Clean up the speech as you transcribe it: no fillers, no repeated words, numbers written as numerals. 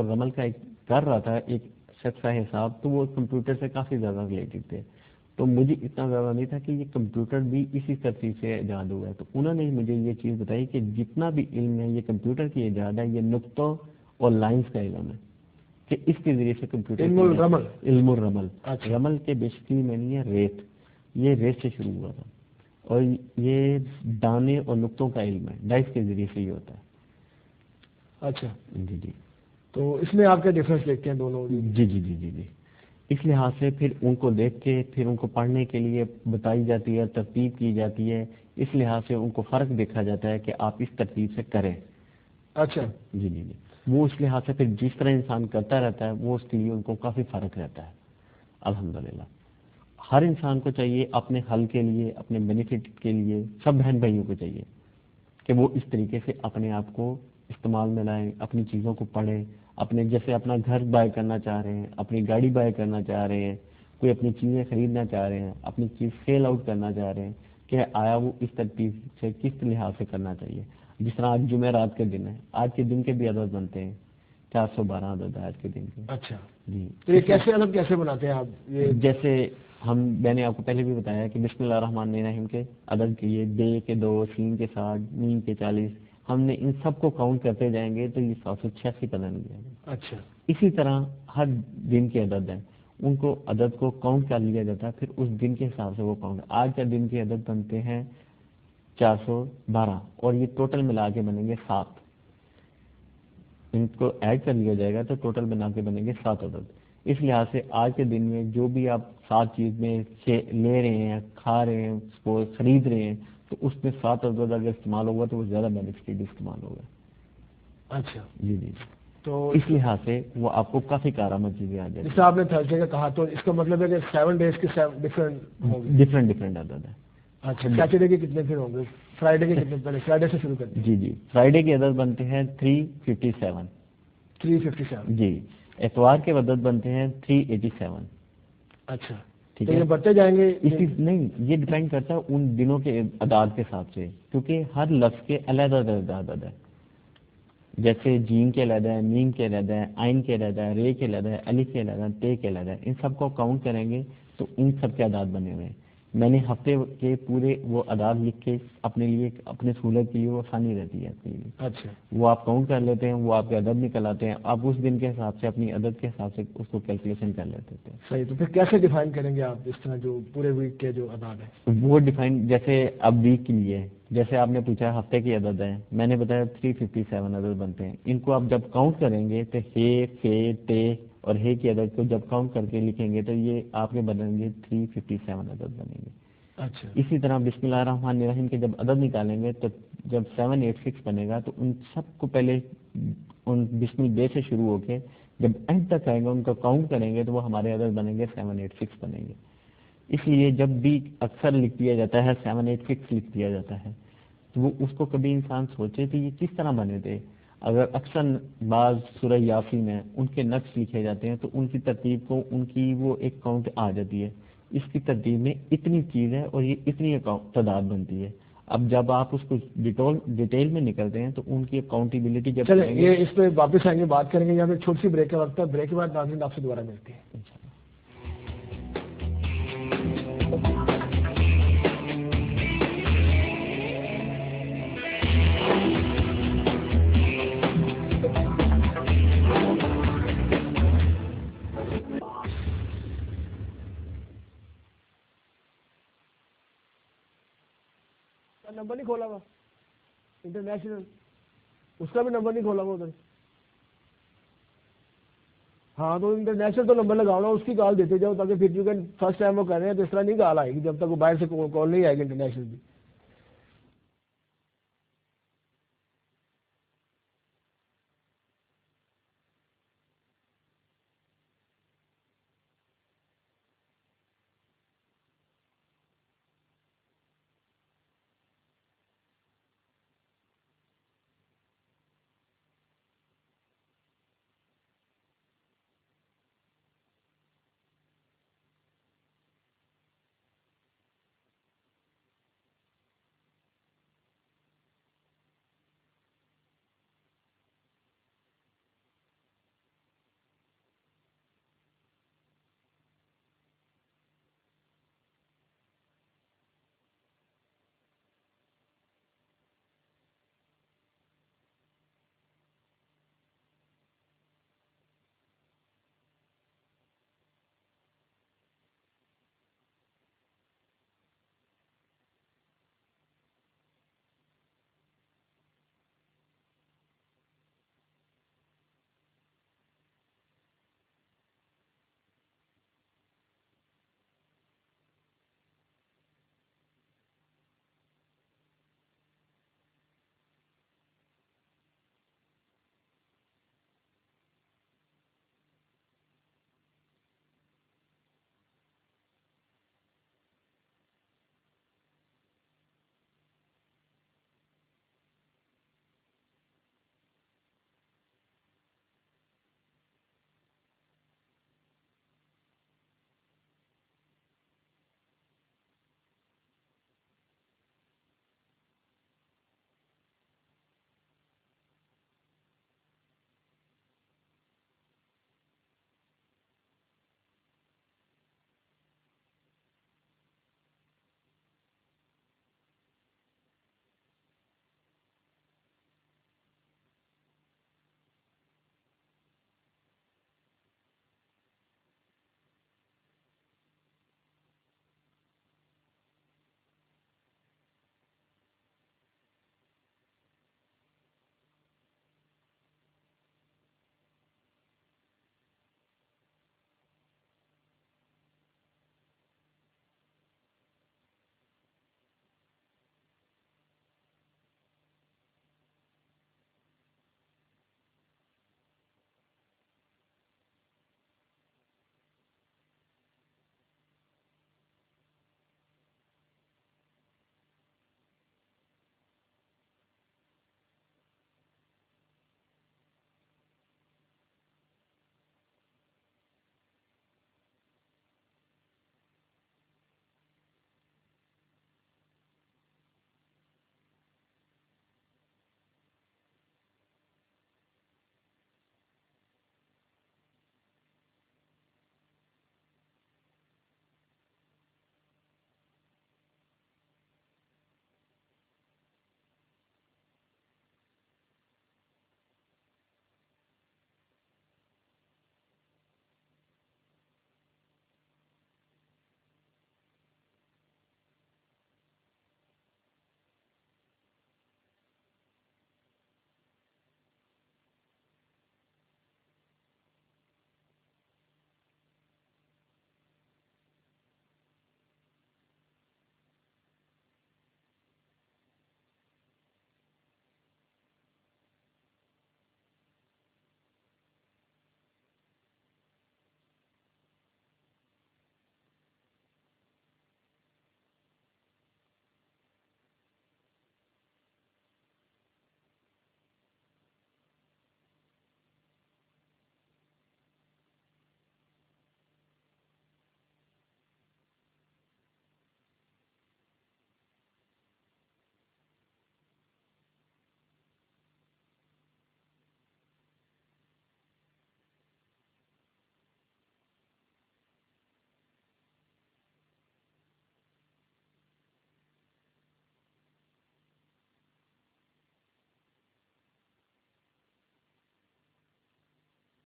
اور رمل کا ایک کر رہا تھا ایک شخص کا حساب، تو وہ کمپیوٹر سے کافی زیادہ ریلیٹڈ تھے، تو مجھے اتنا زیادہ نہیں تھا کہ یہ کمپیوٹر بھی اسی ترتیب سے ایجاد ہوا ہے. تو انہوں نے مجھے یہ چیز بتائی کہ جتنا بھی علم ہے یہ کمپیوٹر کی ایجاد ہے، یہ نقطوں اور لائنز کا علم ہے کہ اس کے ذریعے سے کمپیوٹر علم الرمل. رمل کے بیسکلی میں نہیں ہے ریت، یہ ریت سے شروع ہوا تھا، اور یہ دانے اور نقطوں کا علم ہے، ڈائس کے ذریعے سے یہ ہوتا ہے. اچھا جی جی. تو اس میں آپ کا ڈفرینس دیکھتے ہیں دونوں؟ جی جی جی جی جی. اس لحاظ سے پھر ان کو دیکھ کے پھر ان کو پڑھنے کے لیے بتائی جاتی ہے، ترتیب کی جاتی ہے، اس لحاظ سے ان کو فرق دیکھا جاتا ہے کہ آپ اس ترتیب سے کریں. اچھا جی جی جی. وہ اس لحاظ سے پھر جس طرح انسان کرتا رہتا ہے وہ اس کے لیے ان کو کافی فرق رہتا ہے. الحمدللہ ہر انسان کو چاہیے اپنے حل کے لیے، اپنے بینیفٹ کے لیے، سب بہن بھائیوں کو چاہیے کہ وہ اس طریقے سے اپنے آپ کو استعمال میں لائیں، اپنی چیزوں کو پڑھیں. اپنے جیسے اپنا گھر بائی کرنا چاہ رہے ہیں، اپنی گاڑی بائی کرنا چاہ رہے ہیں، کوئی اپنی چیزیں خریدنا چاہ رہے ہیں، اپنی چیز سیل آؤٹ کرنا چاہ رہے ہیں، کہ آیا وہ اس ترتیب سے کس لحاظ سے کرنا چاہیے. جس طرح آج جمعرات کے دن ہے، آج کے دن کے بھی عدد بنتے ہیں، 412 عدد ہے آج کے دن کے. اچھا جی. تو یہ کیسے عدد کیسے بناتے ہیں آپ؟ جیسے میں نے آپ کو پہلے بھی بتایا کہ بسم اللہ الرحمن الرحیم کے عدد کیے، بے کے 2، سین کے 60، میم کے 40. ہم نے ان سب کو کاؤنٹ کرتے جائیں گے تو یہ 786 کا بن جائے گا. اچھا. اسی طرح ہر دن کے عدد ہیں، ان کو عدد کو کاؤنٹ کر لیا جاتا ہے، پھر اس دن کے حساب سے وہ کاؤنٹ. آج کا دن کے عدد بنتے ہیں 412، اور یہ ٹوٹل ملا کے بنیں گے 7. ان کو ایڈ کر لیا جائے گا تو ٹوٹل بنا کے بنیں گے 7 عدد. اس لحاظ سے آج کے دن میں جو بھی آپ 7 چیز میں لے رہے ہیں، کھا رہے ہیں، اس کو خرید رہے ہیں، تو اس میں 7 عدد اگر استعمال ہوگا تو وہ زیادہ بینیفٹ استعمال ہوگا. اچھا. جی جی. تو اس لحاظ سے وہ آپ کو کافی کارآمد چیزیں آ جائیں. جیسے آپ نے تھرسڈے کا کہا تو اس کا مطلب ہے کہ 7 ڈیز کے ڈفرینٹ عدد ہے. اچھا. سیٹرڈے کے کتنے پھر ہوں گے؟ فرائیڈے کے کتنے؟ پہلے فرائیڈے سے شروع کرتے ہیں. جی جی. فرائیڈے کے عدد بنتے ہیں 357. 357. جی. اتوار کے عدد بنتے ہیں 387. اچھا. ٹھیک ہے. یہ بڑھتے جائیں گے؟ نہیں، یہ ڈیپینڈ کرتا ہے ان دنوں کے اعداد کے حساب سے، کیونکہ ہر لفظ کے علیحدہ عدد ہے. جیسے جیم کے علیحدہ ہے، میم کے علیحدہ ہے، عین کے علیحدہ ہے، رے کے علیحدہ ہے، الف کے علیحدہ ہے، تے کے علیحدہ ہے. ان سب کو کاؤنٹ کریں گے تو ان سب کے اعداد بنے ہوئے ہیں. میں نے ہفتے کے پورے وہ اعداد لکھ کے اپنے لیے، اپنے سہولت کے لیے، وہ آسانی رہتی ہے اپنے لیے. اچھا. وہ آپ کاؤنٹ کر لیتے ہیں، وہ آپ کے عدد نکل آتے ہیں، آپ اس دن کے حساب سے اپنی عدد کے حساب سے اس کو کیلکولیشن کر لیتے ہیں. صحیح. تو پھر کیسے ڈیفائن کریں گے آپ اس طرح جو پورے ویک کے جو اعداد ہیں؟ وہ ڈیفائن جیسے اب ویک کے لیے، جیسے آپ نے پوچھا ہفتے کی عدد ہیں، میں نے بتایا 357 عدد بنتے ہیں. ان کو آپ جب کاؤنٹ کریں گے تو ہے، فے، تے اور ہے کی عدد کو جب کاؤنٹ کر کے لکھیں گے تو یہ آپ کے بنیں گے 357 عدد بنیں گے. اچھا. اسی طرح بسم اللہ الرحمن الرحیم کے جب عدد نکالیں گے تو جب 786 بنے گا تو ان سب کو پہلے ان بسم بے سے شروع ہو کے جب اینڈ تک آئے گا ان کو کاؤنٹ کریں گے تو وہ ہمارے عدد بنیں گے 786 بنیں گے. اس لیے جب بھی اکثر لکھ دیا جاتا ہے 786 لکھ دیا جاتا ہے تو وہ اس کو کبھی انسان سوچے کہ یہ کس طرح بنے تھے. اگر اکثر بعض سورہ یاسین میں ان کے نقش لکھے جاتے ہیں تو ان کی ترتیب کو ان کی وہ ایک کاؤنٹ آ جاتی ہے. اس کی ترتیب میں اتنی چیز ہے اور یہ اتنی تعداد بنتی ہے. اب جب آپ اس کو ڈیٹیل میں نکلتے ہیں تو ان کی اکاؤنٹیبلٹی جب چلیں یہ اس پہ واپس آئیں گے، بات کریں گے. یہاں پہ چھوٹی سی بریک کا وقت ہے، بریک کے بعد ناظرین آپ سے دوبارہ ملتے ہیں. نمبر نہیں کھولا ہوا انٹرنیشنل، اس کا بھی نمبر نہیں کھولا ہوا ادھر. ہاں تو انٹرنیشنل تو نمبر لگاؤ نا، اس کی کال دیتے جاؤ تاکہ پھر کیونکہ فرسٹ ٹائم وہ کر رہے ہیں تو اس طرح نہیں کال آئے گی جب تک وہ باہر سے کال نہیں آئے گی انٹرنیشنل بھی.